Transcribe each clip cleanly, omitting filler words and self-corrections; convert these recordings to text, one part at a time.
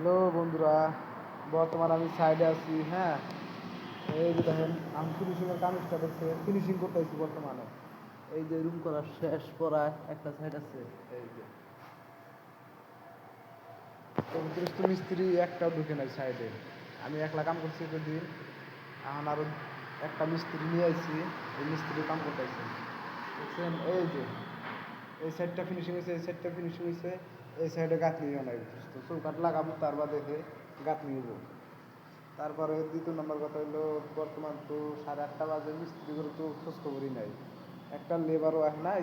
Hello বন্ধুরা, বর্তমানে আমি সাইডে আছি। হ্যাঁ, এই যে দেখেন আমি ফিনিশিংয়ের কাজ স্টার্ট হচ্ছে, ফিনিশিং করতেছি বর্তমানে। এই যে রুম করা শেষ করায় একটা সাইড আছে। এই যে তো মিস্ত্রি একটাও ঢুকে নাই সাইডে। আমি একলা কাম করছি এতদিন। এখন আরো একটা মিস্ত্রি নিয়ে আইছি, এই মিস্ত্রি কাম করতেছি। দেখছেন এই যে এই সাইডটা ফিনিশিং হয়েছে, এই সাইডটা ফিনিশিং হয়েছে, এই সাইডে গাঁথনি নাই। তো চৌকাঠ লাগাবো, তার বাদে গাঁথনি হবো। তারপরে দ্বিতীয় নম্বর কথা হলো, বর্তমান তো 8:30 বাজে, মিস্ত্রিগুলো তো খোঁজখবরই নাই। একটা লেবারও আস নাই,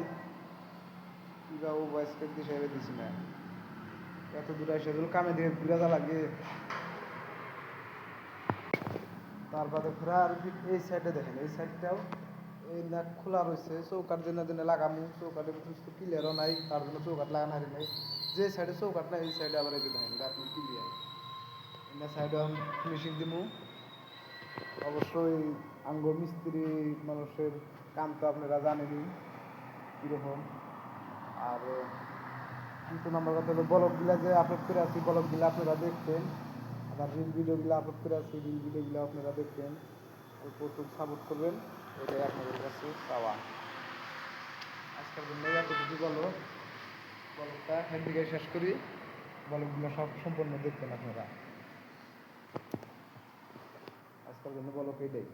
কিবা ও বয়স্কের দিশে দিছি না। এত দূরে এসে কামে দিয়ে ঘুরে লাগে। তারপরে ঘোরা আর এই সাইডে দেখেন, এই সাইডটাও এই নাট খোলা রয়েছে, চৌকাঠ দিনে দিনে লাগামু। চৌকাঠের কিছু ক্লিয়ারও নাই, তার জন্য চৌকাঠ লাগানো হারি নাই। যে সাইডে চৌকাঠ নাই, এই সাইডে আবার এই যে দেখেন গাঁথনি ক্লিয়ার। এই সাইডে ফিনিশিং দিমু। অবশ্যই আঙ্গ মিস্ত্রি মানুষের কাম তো আপনারা জানেনই কীরকম। আর কিন্তু নাম্বার কথা হলো, ব্লগগুলা যে আপলোড করে আছি, ব্লগগুলো আপনারা দেখতেন। আবার রিল ভিডিওগুলো আপলোড করে আছি, রিল ভিডিওগুলো আপনারা দেখতেন। অল্প একটু সাপোর্ট করবেন, এটাই আপনাদের কাছে চাওয়া। আজকের জন্য এতটুকু ব্লগটা এখান থেকে শেষ করি। ব্লগগুলো সব সম্পূর্ণ দেখতেন আপনারা। আজকের জন্য ব্লগ এটাই।